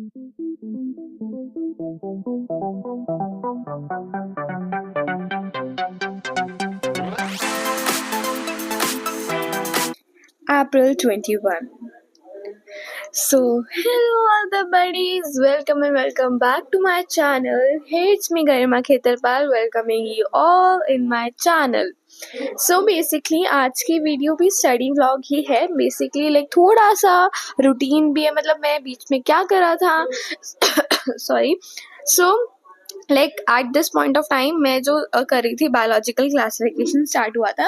April 21. So, hello all the buddies, welcome and welcome back to my channel. Hey, it's me Garima Khetarpal welcoming you all in my channel. So basically आज की video भी study vlog ही है. Basically like थोड़ा सा routine भी है, मतलब मैं बीच में क्या करा था sorry. So like at this point of time मैं जो कर रही थी, बायोलॉजिकल क्लासिफिकेशन स्टार्ट हुआ था.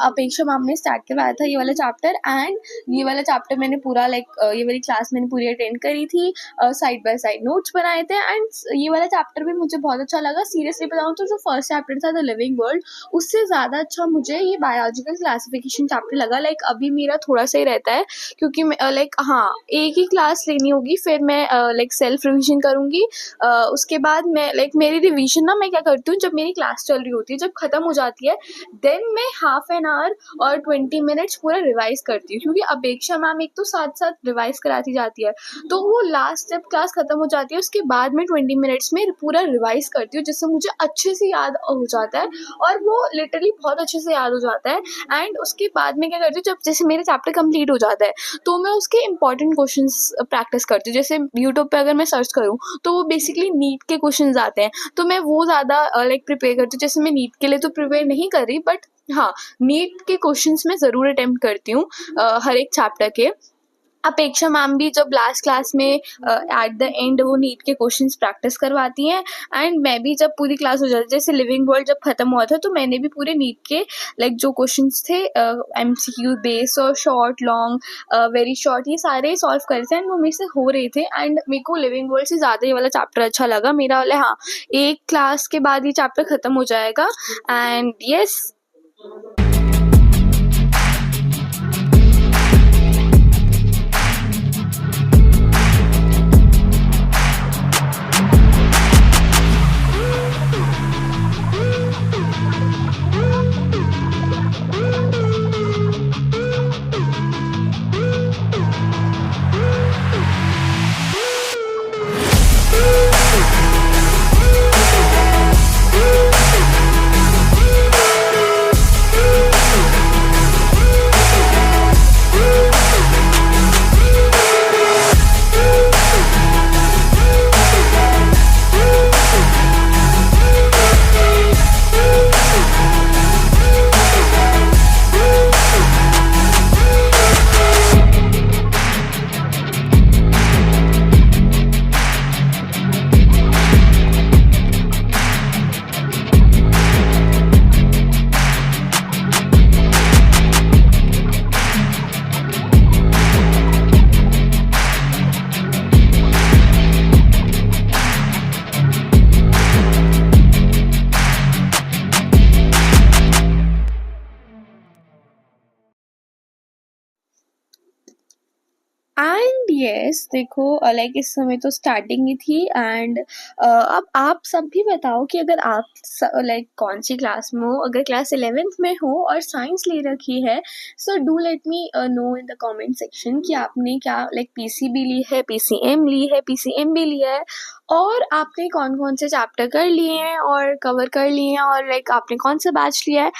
अपेक्षा मैम ने स्टार्ट करवाया था ये वाला चैप्टर, एंड ये वाला चैप्टर मैंने पूरा ये वाली क्लास मैंने पूरी अटेंड करी थी. साइड बाय साइड नोट्स बनाए थे, एंड ये वाला चैप्टर भी मुझे बहुत अच्छा लगा. सीरियसली बताऊँ तो जो फर्स्ट चैप्टर था द लिविंग वर्ल्ड, उससे ज़्यादा अच्छा मुझे ये बायोलॉजिकल क्लासिफिकेशन चैप्टर लगा. लाइक अभी मेरा थोड़ा सा ही रहता है, क्योंकि लाइक हाँ, एक ही क्लास लेनी होगी, फिर मैं लाइक सेल्फ रिविजन करूँगी. उसके बाद मैं लाइक मेरी रिवीजन ना मैं क्या करती हूँ, जब मेरी क्लास चल रही होती है, जब खत्म हो जाती है, देन मैं हाफ एन आवर और 20 मिनट्स पूरा रिवाइज करती हूँ. क्योंकि अपेक्षा मैम एक तो साथ साथ रिवाइज कराती जाती है, तो वो लास्ट जब क्लास खत्म हो जाती है उसके बाद में 20 मिनट्स में पूरा रिवाइज करती हूँ, जिससे मुझे अच्छे से याद हो जाता है, और वो लिटरली बहुत अच्छे से याद हो जाता है. एंड उसके बाद में क्या करती हूँ, जब जैसे मेरे चैप्टर कंप्लीट हो जाता है, तो मैं उसके इंपॉर्टेंट क्वेश्चंस प्रैक्टिस करती हूँ. जैसे यूट्यूब पे अगर मैं सर्च करूँ तो वो बेसिकली नीट के क्वेश्चंस आते हैं, तो मैं वो ज़्यादा लाइक प्रिपेयर करती हूँ. जैसे मैं नीट के लिए तो प्रिपेयर नहीं कर रही, बट हाँ, नीट के क्वेश्चंस मैं ज़रूर अटेम्प्ट करती हूँ हर एक चैप्टर के. अपेक्षा मैम भी जब लास्ट क्लास में एट द एंड वो नीट के क्वेश्चंस प्रैक्टिस करवाती हैं, एंड मैं भी जब पूरी क्लास हो जाती है, जैसे लिविंग वर्ल्ड जब खत्म हुआ था, तो मैंने भी पूरे नीट के लाइक जो क्वेश्चंस थे एमसीक्यू बेस और शॉर्ट लॉन्ग वेरी शॉर्ट, ये सारे सॉल्व करे थे, एंड वो मेरे से हो रहे थे. एंड मेरे को लिविंग वर्ल्ड से ज़्यादा ये वाला चैप्टर अच्छा लगा मेरा वाला. हाँ, एक क्लास के बाद ये चैप्टर खत्म हो जाएगा. एंड यस, एंड यस, देखो लाइक इस समय तो स्टार्टिंग ही थी. एंड अब आप सब भी बताओ कि अगर आप लाइक कौन सी क्लास में हो. अगर क्लास 11th में हो और साइंस ले रखी है, so do let me know in the comment section कि आपने क्या लाइक पीसीबी ली है, पीसीएम ली है, पीसीएम भी लिया है, और आपने कौन कौन से चैप्टर कर लिए हैं और कवर कर लिए हैं, और लाइक आपने कौन सा बैच लिया है.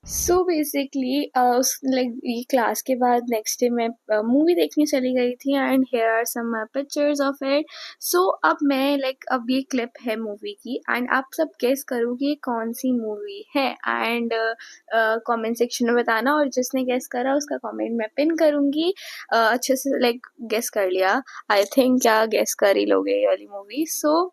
सो बेसिकली लाइक ये क्लास के बाद नेक्स्ट डे मैं मूवी देखने चली गई थी, and here are some pictures of it. So अब मैं लाइक अब ये क्लिप है मूवी की, एंड आप सब गेस करो कि ये कौन सी मूवी है. एंड कमेंट सेक्शन में बताना, और जिसने गेस करा उसका कमेंट मैं पिन करूँगी. अच्छे से लाइक गेस कर लिया, आई थिंक क्या गेस कर ही लोगे ये वाली movie. So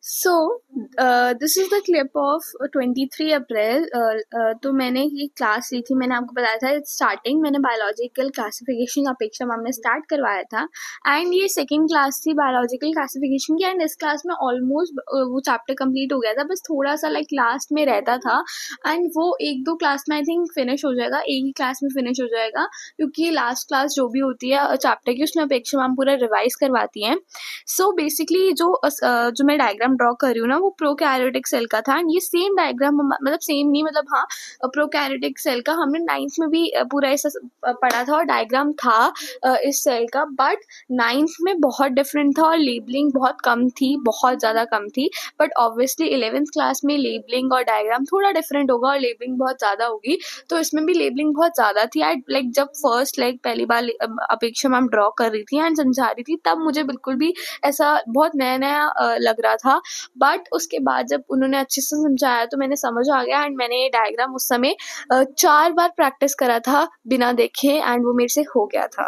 so this is the clip of 23 अप्रैल। तो मैंने ये क्लास ली थी, मैंने आपको बताया था स्टार्टिंग मैंने बायोलॉजिकल क्लासिफिकेशन अपेक्षा मैम ने स्टार्ट करवाया था। एंड ये सेकंड क्लास थी बायोलॉजिकल क्लासिफिकेशन की। एंड इस क्लास में ऑलमोस्ट वो चैप्टर कंप्लीट हो गया था, बस थोड़ा सा लाइक लास्ट में रहता था। एंड वो एक दो क्लास में आई थिंक फिनिश हो जाएगा, एक ही क्लास में फिनिश हो जाएगा, क्योंकि लास्ट क्लास जो भी होती है चैप्टर की उसमें अपेक्षा मैम पूरा रिवाइज करवाती हैं। सो बेसिकली जो मैं डायग्राम ड्रॉ कर रही हूँ ना, वो प्रोकैरियोटिक सेल का था। एंड ये सेम डायग्राम मतलब सेम नहीं, मतलब हाँ, प्रोकैरियोटिक सेल का हमने 9th में भी पूरा ऐसा पढ़ा था और डायग्राम था इस सेल का। बट 9th में बहुत डिफरेंट था और लेबलिंग बहुत कम थी, बहुत ज़्यादा कम थी। बट ऑब्वियसली 11th क्लास में लेबलिंग और डायग्राम थोड़ा डिफरेंट होगा और लेबलिंग बहुत ज़्यादा होगी, तो इसमें भी लेबलिंग बहुत ज़्यादा थी। एंड लाइक जब फर्स्ट लाइक पहली बार अपेक्षा मैम ड्रॉ कर रही थी एंड समझा रही थी, तब मुझे बिल्कुल भी ऐसा बहुत नया-नया लग रहा था। बट उसके बाद जब उन्होंने अच्छे से समझाया तो मैंने समझ आ गया। एंड मैंने ये डायग्राम उस समय 4 बार प्रैक्टिस करा था बिना देखे, एंड वो मेरे से हो गया था।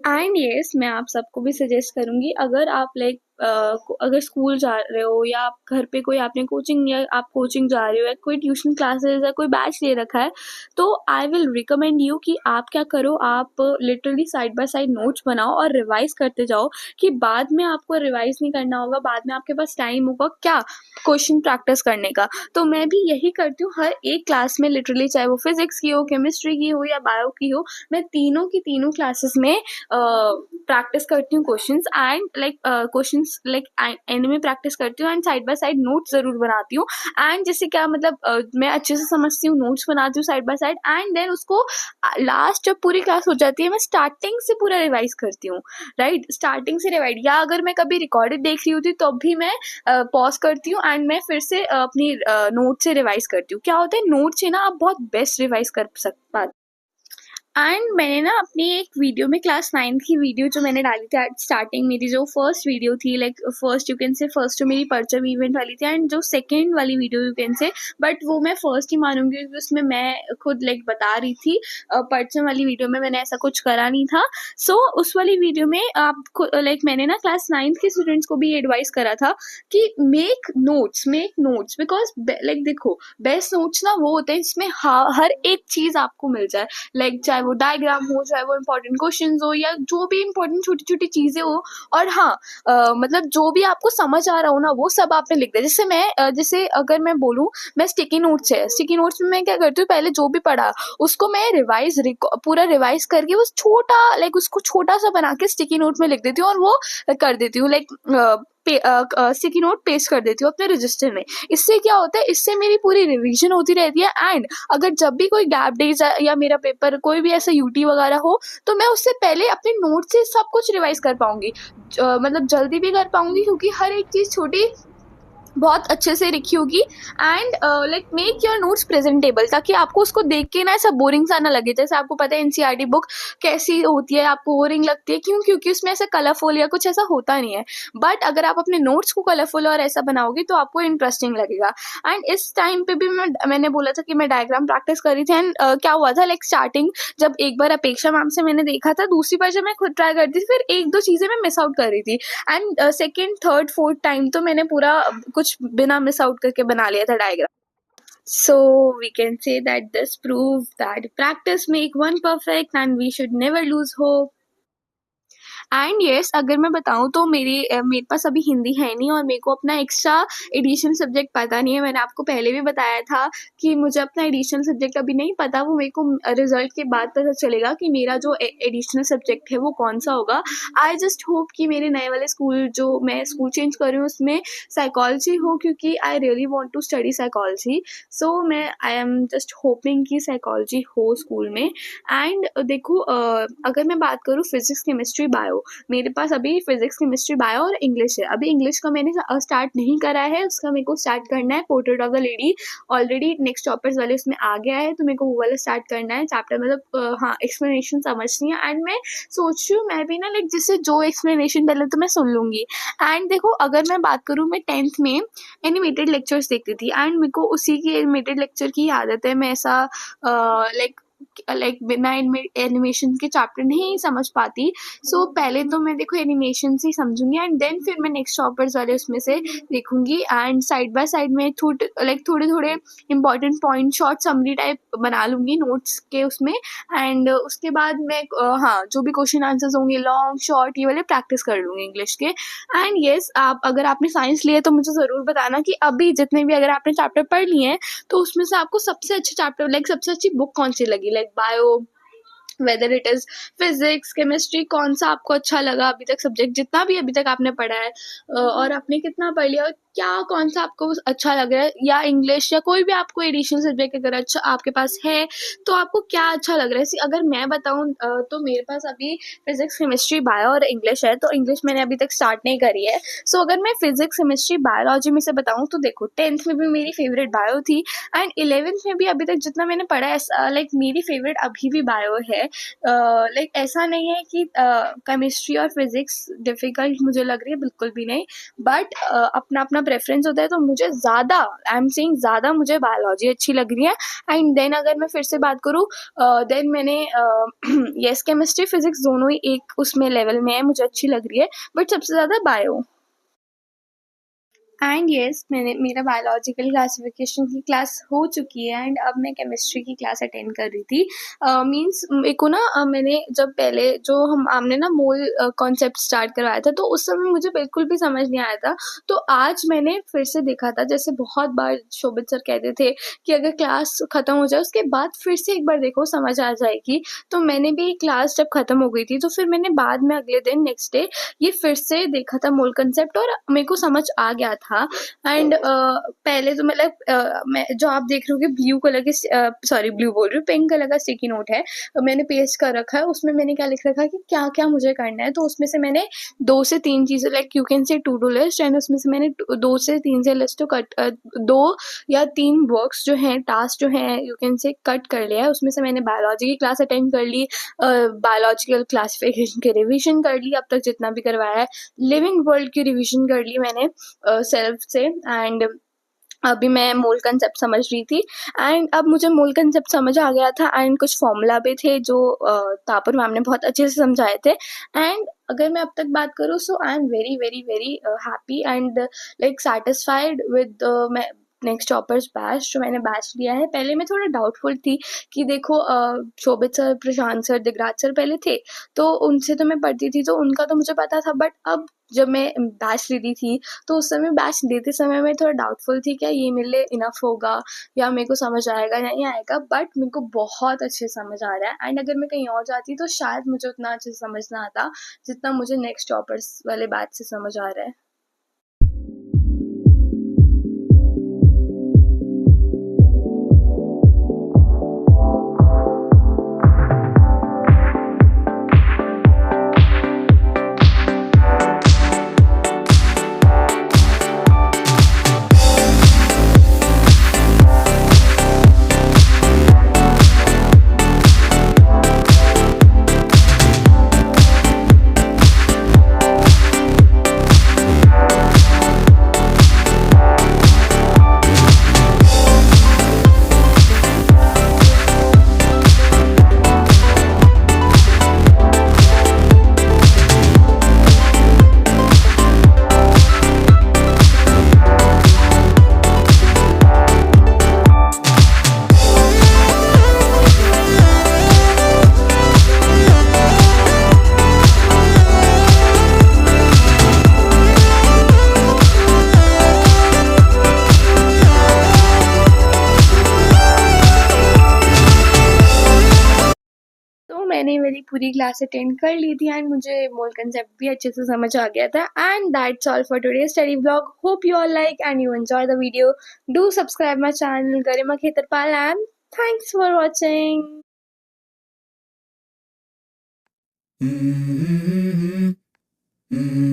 एंड येस, मैं आप सबको भी सजेस्ट करूँगी, अगर आप लाइक अगर स्कूल जा रहे हो या आप घर पे कोई आपने कोचिंग या आप कोचिंग जा रहे हो या कोई ट्यूशन क्लासेस या कोई बैच ले रखा है, तो आई विल रिकमेंड यू कि आप क्या करो, आप literally side by side notes बनाओ और रिवाइज करते जाओ, कि बाद में आपको रिवाइज नहीं करना होगा, बाद में आपके पास टाइम होगा क्या क्वेश्चन प्रैक्टिस करने का। तो मैं भी यही करती हूँ हर एक क्लास में, लिटरली चाहे वो फिजिक्स की हो, केमिस्ट्री की हो या बायो की हो, मैं तीनों की तीनों क्लासेस में प्रैक्टिस करती हूँ questions. And like questions like and में प्रैक्टिस करती हूँ and side by side notes ज़रूर बनाती हूँ। एंड जैसे क्या मतलब मैं अच्छे से समझती हूँ, नोट्स बनाती हूँ side by side, and then उसको लास्ट जब पूरी क्लास हो जाती है मैं स्टार्टिंग से पूरा रिवाइज करती हूँ, राइट, स्टार्टिंग से रिवाइड। या अगर मैं कभी रिकॉर्डेड देख रही होती तो भी मैं पॉज करती हूँ एंड मैं फिर से अपनी नोट से रिवाइज करती हूँ। क्या होता है, नोट से ना आप बहुत बेस्ट रिवाइज कर पाते। एंड मैंने ना अपनी एक वीडियो में क्लास 9th की वीडियो जो मैंने डाली थी स्टार्टिंग, मेरी जो फर्स्ट वीडियो थी, लाइक फर्स्ट यू कैन से फर्स्ट जो मेरी परचम इवेंट वाली थी, एंड जो सेकंड वाली वीडियो यू कैन से, बट वो मैं फर्स्ट ही मानूंगी क्योंकि उसमें मैं खुद लाइक बता रही थी। परचम वाली वीडियो में मैंने ऐसा कुछ करा नहीं था। सो उस वाली वीडियो में आपको लाइक मैंने ना क्लास 9th के स्टूडेंट्स को भी एडवाइस करा था कि मेक नोट्स बिकॉज लाइक देखो, बेस्ट नोट्स ना वो होते हैं जिसमें हर एक चीज़ आपको मिल जाए, लाइक चाहे वो डायग्राम हो, चाहे वो इम्पोर्टेंट क्वेश्चंस हो, या जो भी इम्पोर्टेंट छोटी छोटी चीज़ें हो। और हाँ, मतलब जो भी आपको समझ आ रहा हो ना, वो सब आपने लिख दिया। जैसे मैं जैसे अगर मैं बोलूँ, मैं स्टिकी नोट्स में मैं क्या करती हूँ, पहले जो भी पढ़ा उसको मैं पूरा रिवाइज करके उस छोटा लाइक उसको छोटा सा बना के स्टिकी नोट में लिख देती हूँ और वो कर देती हूँ, लाइक स्टिकी नोट पेस्ट कर देती हूँ अपने रजिस्टर में। इससे क्या होता है, इससे मेरी पूरी रिवीजन होती रहती है। एंड अगर जब भी कोई गैप डेज या मेरा पेपर कोई भी ऐसा यूटी वगैरह हो, तो मैं उससे पहले अपने नोट से सब कुछ रिवाइज कर पाऊंगी, मतलब जल्दी भी कर पाऊंगी, क्योंकि हर एक चीज़ छोटी बहुत अच्छे से लिखी होगी। And like make your notes presentable, ताकि आपको उसको देख के ना ऐसा बोरिंग सा ना लगे। जैसे आपको पता है एनसीईआरटी बुक कैसी होती है, आपको बोरिंग लगती है, क्यों? क्योंकि उसमें ऐसा कलरफुल या कुछ ऐसा होता नहीं है। बट अगर आप अपने नोट्स को कलरफुल और ऐसा बनाओगे तो आपको इंटरेस्टिंग लगेगा। एंड इस टाइम पे भी मैंने बोला था कि मैं डायग्राम प्रैक्टिस कर रही थी। एंड क्या हुआ था, लाइक स्टार्टिंग जब एक बार अपेक्षा मैम से मैंने देखा था, दूसरी बार जब मैं खुद ट्राई करती थी, फिर एक दो चीज़ें मैं मिस आउट कर रही थी। And second third fourth time तो मैंने पूरा कुछ बिना मिस आउट करके बना लिया था diagram. So we can say that this proves that practice make one perfect and we should never lose hope. And yes, अगर मैं बताऊँ तो मेरे पास अभी हिंदी है नहीं और मेरे को अपना एक्स्ट्रा एडिशनल सब्जेक्ट पता नहीं है। मैंने आपको पहले भी बताया था कि मुझे अपना एडिशनल सब्जेक्ट अभी नहीं पता, वो मेरे को रिजल्ट के बाद पता चलेगा कि मेरा जो एडिशनल सब्जेक्ट है वो कौन सा होगा। आई जस्ट होप कि मेरे नए वाले स्कूल, जो मैं स्कूल चेंज कर रही हूँ, उसमें साइकोलॉजी हो, क्योंकि I really want to study psychology. So मैं आई एम जस्ट होपिंग कि साइकोलॉजी हो स्कूल में। एंड देखो, अगर मैं बात करूँ फिजिक्स केमिस्ट्री बायो, मेरे पास अभी फिजिक्स केमिस्ट्री बायो और इंग्लिश है। अभी इंग्लिश का मैंने स्टार्ट नहीं करा है, उसका मेरे को स्टार्ट करना है। Portrait of the lady already next toppers वाले उसमें आ गया है, तो मेरे को वो वाला स्टार्ट करना है चैप्टर, मतलब हाँ, एक्सप्लेनेशन समझनी है। एंड मैं सोच रही हूँ मैं भी ना लाइक जिससे जो एक्सप्लेनेशन पहले तो मैं सुन लूँगी। एंड देखो, अगर मैं बात करूँ, मैं 10th में एनिमेटेड लेक्चर्स देखती थी एंड मेरे को उसी की एनिमेटेड लेक्चर की आदत है। मैं ऐसा लाइक लाइक बिना एनिमेशन के चैप्टर नहीं समझ पाती। सो पहले तो मैं देखो एनिमेशन से ही समझूंगी एंड देन फिर मैं नेक्स्ट चॉपर्स वाले उसमें से देखूंगी एंड साइड बाय साइड में थोड़े थोड़े important point short summary type बना लूंगी नोट्स के उसमें। एंड उसके बाद मैं हाँ जो भी क्वेश्चन आंसर्स होंगे लॉन्ग शॉर्ट ये वाले प्रैक्टिस कर लूंगी इंग्लिश के। एंड यस आप अगर आपने साइंस लिए तो मुझे ज़रूर बताना कि अभी जितने भी अगर आपने चैप्टर पढ़ लिए हैं तो उसमें से आपको सबसे अच्छे चैप्टर लाइक सबसे अच्छी बुक कौन सी लगी, like bio whether it is physics chemistry, कौन सा आपको अच्छा लगा अभी तक सब्जेक्ट जितना भी अभी तक आपने पढ़ा है और आपने कितना पढ़ लिया और क्या कौन सा आपको अच्छा लग रहा है, या इंग्लिश या कोई भी आपको एडिशनल सब्जेक्ट अगर अच्छा आपके पास है तो आपको क्या अच्छा लग रहा है। अगर मैं बताऊं तो मेरे पास अभी फिजिक्स केमिस्ट्री बायो और इंग्लिश है, तो इंग्लिश मैंने अभी तक स्टार्ट नहीं करी है। सो अगर मैं फिजिक्स केमिस्ट्री बायोलॉजी में से बताऊं तो देखो 10th में भी मेरी फेवरेट बायो थी एंड 11th में भी अभी तक जितना मैंने पढ़ा है लाइक मेरी फेवरेट अभी भी बायो है। लाइक ऐसा नहीं है कि केमिस्ट्री और फिजिक्स डिफिकल्ट मुझे लग रही है, बिल्कुल भी नहीं। बट अपना अपना प्रेफरेंस होता है, तो मुझे ज़्यादा आई एम सेइंग ज़्यादा मुझे बायोलॉजी अच्छी लग रही है। एंड देन अगर मैं फिर से बात करूँ देन मैंने यस केमिस्ट्री फिजिक्स दोनों ही एक उसमें लेवल में है, मुझे अच्छी लग रही है बट सबसे ज़्यादा बायो। एंड यस मेरा बायोलॉजिकल क्लासिफिकेशन की क्लास हो चुकी है एंड अब मैं केमिस्ट्री की क्लास अटेंड कर रही थी। मीन्स मेरे को ना मैंने जब पहले जो हमने ना मोल कॉन्सेप्ट स्टार्ट करवाया था तो उस समय मुझे बिल्कुल भी समझ नहीं आया था। तो आज मैंने फिर से देखा था, जैसे बहुत बार शोभित सर कहते थे कि अगर क्लास ख़त्म हो जाए उसके बाद फिर से एक बार देखो समझ आ जाएगी। तो मैंने भी क्लास जब ख़त्म हो गई थी तो फिर मैंने बाद में अगले दिन नेक्स्ट डे ये फिर से देखा था मोल कंसेप्ट और मेरे को समझ आ गया था। एंड पहले तो मतलब मैं जो आप देख रहे हो ब्लू कलर के सॉरी ब्लू बोल रही हूँ, पिंक कलर का स्टिकी नोट है मैंने पेस्ट कर रखा है, उसमें मैंने क्या लिख रखा है कि क्या क्या मुझे करना है। तो उसमें से मैंने 2 से 3 चीज़ें like you can say to do list and उसमें से मैंने 2 से 3 से लिस्ट तो कट 2 या 3 वर्क्स जो हैं टास्क जो हैं यू कैन से कट कर लिया है। उसमें से मैंने बायोलॉजी की क्लास अटेंड कर ली, बायोलॉजिकल क्लासिफिकेशन की रिविजन कर ली अब तक जितना भी करवाया है, लिविंग वर्ल्ड की रिविजन कर ली मैंने सेल्फ से। एंड अभी मैं मूल कंसेप्ट समझ रही थी एंड अब मुझे मूल कंसेप्ट समझ आ गया था एंड कुछ फॉर्मूला भी थे जो तापर मैम ने बहुत अच्छे से समझाए थे। एंड अगर मैं अब तक बात करूँ so I am very very very happy and like satisfied with मैं नेक्स्ट टॉपर्स बैच जो मैंने बैच लिया है। पहले मैं थोड़ा डाउटफुल थी कि देखो शोभित सर प्रशांत सर दिगराज सर पहले थे तो उनसे तो मैं पढ़ती थी तो उनका तो मुझे पता था, बट अब जब मैं बैच लेती थी तो उस समय बैच लेते समय मैं थोड़ा डाउटफुल थी क्या ये मेरे लिए इनफ होगा या मेरे को समझ आएगा या नहीं आएगा, बट मेरे को बहुत अच्छे समझ आ रहा है। एंड अगर मैं कहीं और जाती तो शायद मुझे उतना अच्छे से समझ ना आता जितना मुझे नेक्स्ट टॉपर्स वाले बैच से समझ आ रहा है। तो मैंने मेरी पूरी क्लास अटेंड कर ली थी एंड मुझे मोल कंसेप्ट भी अच्छे से समझ आ गया था। And that's all for today study blog, hope you all like and you enjoy the video. Do subscribe my channel Garima Khetarpal and thanks for watching. Mm-hmm. Mm-hmm.